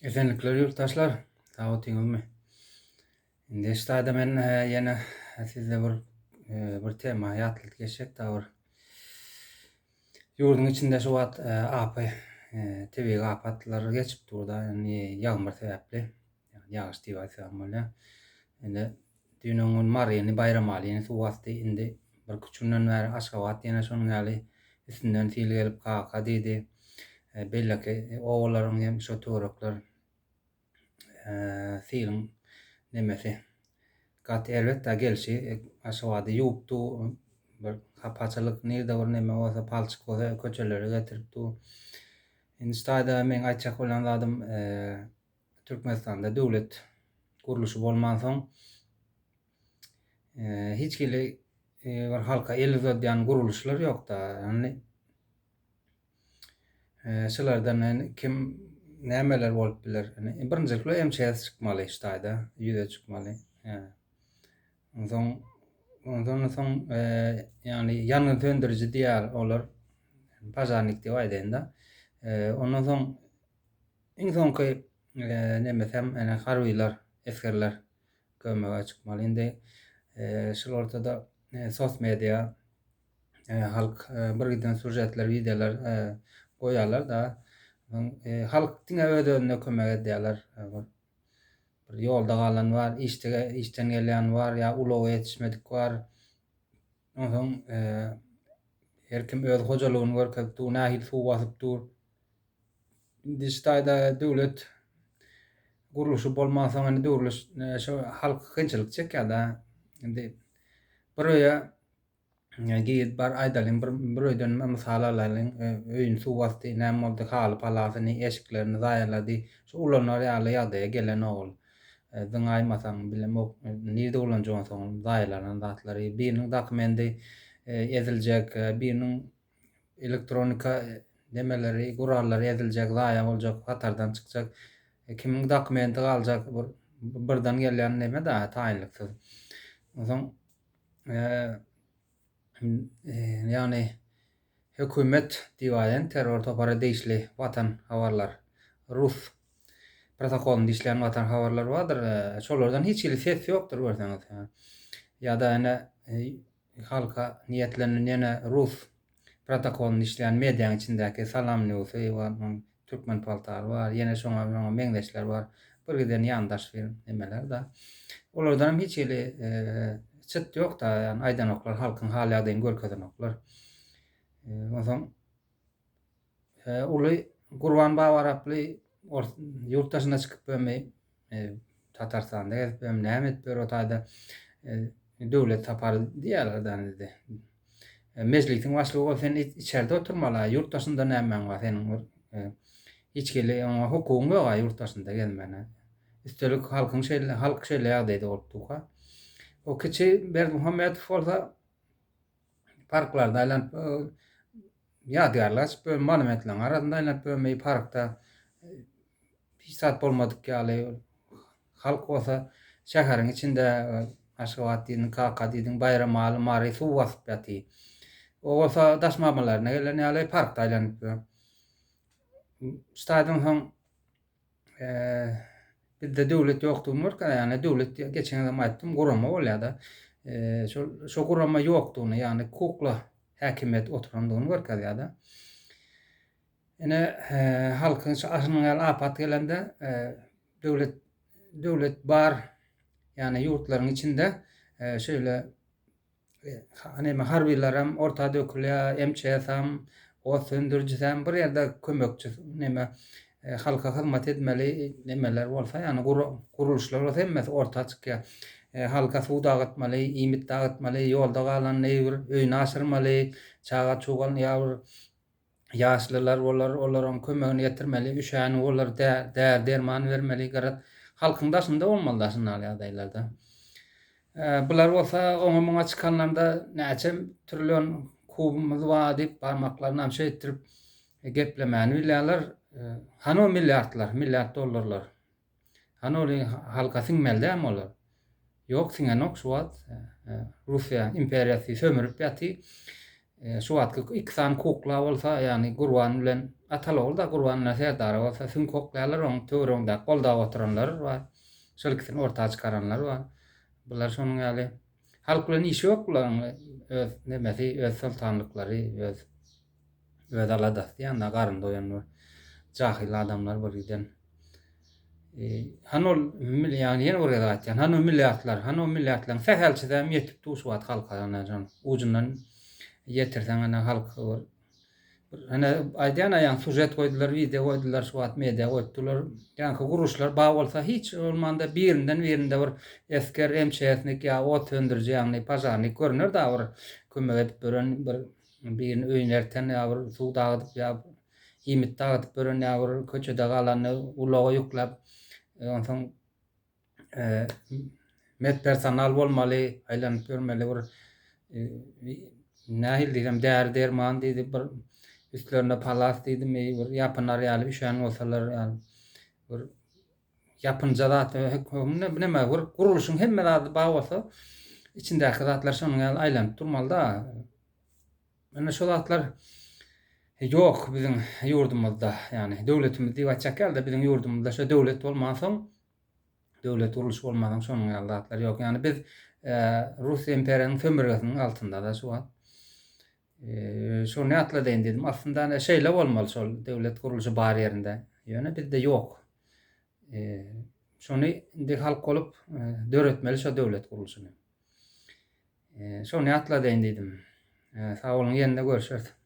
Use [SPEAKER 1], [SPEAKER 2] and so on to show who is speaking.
[SPEAKER 1] Esenlikler yurttaşlar, sağ otyňyzmy. Indi işdäde men ýene sizle bir tema ýatlyk geçek da ýurdun içinde şu wagt apy tebigi apatlar geçip durda, ýani ýagmyr sebäpli. Ýagyş diýip aýtsam bolýar. Indi dünýäň maryny bayram alyny şu wagty indi bir küçünden bäri Aşgabat ýene şonuň ýaly üstünden sil gelip kaka diýdi. Belleki oglaryň hem şo törekler film nemesi gat elbetde gelşi aşawada ýupdy bir hapaçylyk nerede bir neme bolsa palçyk bolsa köçelere getiripdi. Indi staýda men aýtjak bolan zadym Türkmenistanda döwlet guruluşy bolman soň hiç kili bir halka elizodýan guruluşlar ýok da. Ýani şolardan kim nämeler bolup biler? Birinjilikle MÇS çykmaly staýda, ýüze çykmaly. Ondan soň ýani ýanyň söndüriji diýär olar pajarnik diýip aýdanda. Ondan soň iň soňky nemesem harbylar, eskerler kömege çykmaly. Indi şol ortada sos media halk bir giden sujetler, videolar goýarlar da halk diňe özüne kömek edýärler. Bir ýolda galan bar, işten gelýän bar, ýa uloga ýetişmedik bar. Ondan her kim öz hojalygyny görkezipdir, nähili suw basypdyr. Indi staýda döwlet guruluşy bolman soň döwlet şo halk kynçylyk çekýär da. Indi bir öýe giyip bar aýdalym bir öýden mysal alalyň, öýüň suw basdy, näme boldy, haly palasyny, eşiklerini zaýalady. Şu ulanlar ýaly ýagdaýa gelen ogul. Zyňaýmasaň bilemok, nirde ulanjagyn soň zaýalanan zatlary, biriniň dokumenty eziljek, biriniň elektronika nemeleri, gurallary eziljek, zaýa boljak, hatardan çykjak. Kimiň dokumenti galjak, birden gelýän neme da taýinliksyz. Oňsoň ýani hökümet diýýän terror topara diýişli watan habarlar, Rus protokoluny işleyen watan habarlar bardyr. Şolardan hiç kili ses ýokdur görseňiz. Ýa-da ene halka niýetlenen ýene Rus protokoluny işleyen mediaň içindäki Salam Newsy bar, Türkmen paltary bar, ýene şoňa meňdeşler bar. Bir giden ýandaş nemeler da. Olardan hiç kili çıt ýok da, ýani aýdanoklar, halkyň hal ýagdaýyny görkezenoklar. Oňsoň uly Gurban Baba Araply ýurtdaşyna çykyp bermei, Tatarstanda gezip näme edip ber otaýda döwlet tapary diýerler da indi. Mejlisiň başlygy bolsa içeride oturmaly, ýurtdaşynda nämeň bar seniň hiç kili oňa hukugyň ýok ýurtdaşynda gelmene. Üstelik halk şeýle ýagdaýda bolupdyka. O kiçi Berdimuhammedow bolsa parklarda aýlanyp ýadgarlar, monumentlaryň arasynda aýlanyp bermei, parkda hiç zat bolmadyk ýaly halk bolsa şäheriň içinde Aşgabat diýdiň, Kaka diýdiň bayram mary suw basyp ýaty. O bolsa daşmamalaryna gelen ýaly parkda aýlanyp ber. Staýdan soň bizde döwlet ýokdugyny görkezýär, ýani döwlet geçen zaman aýtdym, gurama bolýar da. Şo gurama ýokdugyny, ýani kukla häkimet oturandygyny görkezýär da. Ene halkyň aşynyň apat gelende döwlet bar, ýani ýurtlaryň içinde şöyle harbylar hem orta dökülýär, MÇS hem, o söndürüjisi hem bir ýerde kömekçi halka hyzmat etmeli nemeler bolsa, ýani guruluşlar bolsa hemmesi orta çykýar. Halka suw dagatmaly, iýmit dagatmaly, ýolda galan näýbir öýüni aşyrmaly, çaga çugan ýa-bir ýaşlylar bolar, olaryň kömegini getirmeli, üşäni bolar, derman bermeli, garat halkyň daşynda bolmaly daşynaly ýagdaýlarda. Bular bolsa oňa muňa çykanlarda näçe türlüň kubumyz bar diýip barmaklaryny amşa etdirip geplemäni bilýärler. Hano milliard dollarlar. Hano halka siňmeldämi olar? Ýok, siňenok şu wagt Russiýa imperiýasy sömürip ýaty. Şu wagtky iksan kukla bolsa, yani gurban bilen ataly bolsa, gurbanyna serdar bolsa, sün koklaýarlar, oň töwereginde golda oturanlar bar. Şol ikisini ortaga çykaranlar bar. Bular şonuň ýaly halk bilen işi ýok bularyň, öz nemesi, öz sultanlyklary, öz aladasy ýa-da garyn doýanlar, jahil adamlar bir ýerden. Hanol ýani ýene bir ýere aýtýan, hanol milliýatlaryň sähelçidem ýetip duşy wat halka ýa-da ujundan ýetirsen ana halk ana aýdýan aýan sujet goýdular, video goýdular, şu wat media goýdular. Ýa-ni guruşlar ba bolsa hiç olmanda birinde bir esker emçäsnik ýa ot söndürji ýa-ni pajarnik görünür da bir kömek edip beren birini öýnerten ýa bir suw dagyp ýa himit dagyp beren ýa bir köçede galany ulaga ýuklap onsoň met personal bolmaly, aýlanyp görmeli bir nähil diýsem däri derman diýdi, bir üstlerinde palas diýdimi, bir ýapynar ýaly bir şeň bolsalar ýaly bir yapınja zat neme bir guruluşyň hemme zady ba bolsa içindäki zatlar şonuň ýaly aýlanyp durmaly da. Ana şol zatlar ýok biziň ýurdumyzda, ýani döwletimiz diýip aýtjak da biziň ýurdumyzda şo döwlet bolmasaň, döwlet uruluşy bolmasaň şonuň ýaly zatlar ýok. Ýani biz Rus imperiýasynyň sömürgesiniň altynda da şu wagt şonu ýatladyň dedim. Aslında şeýle bolmaly şol döwlet guruluşy bar ýerinde. Ýöne bizde ýok. Şonu indi halk bolup döretmeli şo döwlet guruluşyny. Şonu ýatladyň dedim. Sag bolun, ýene görüşürüz.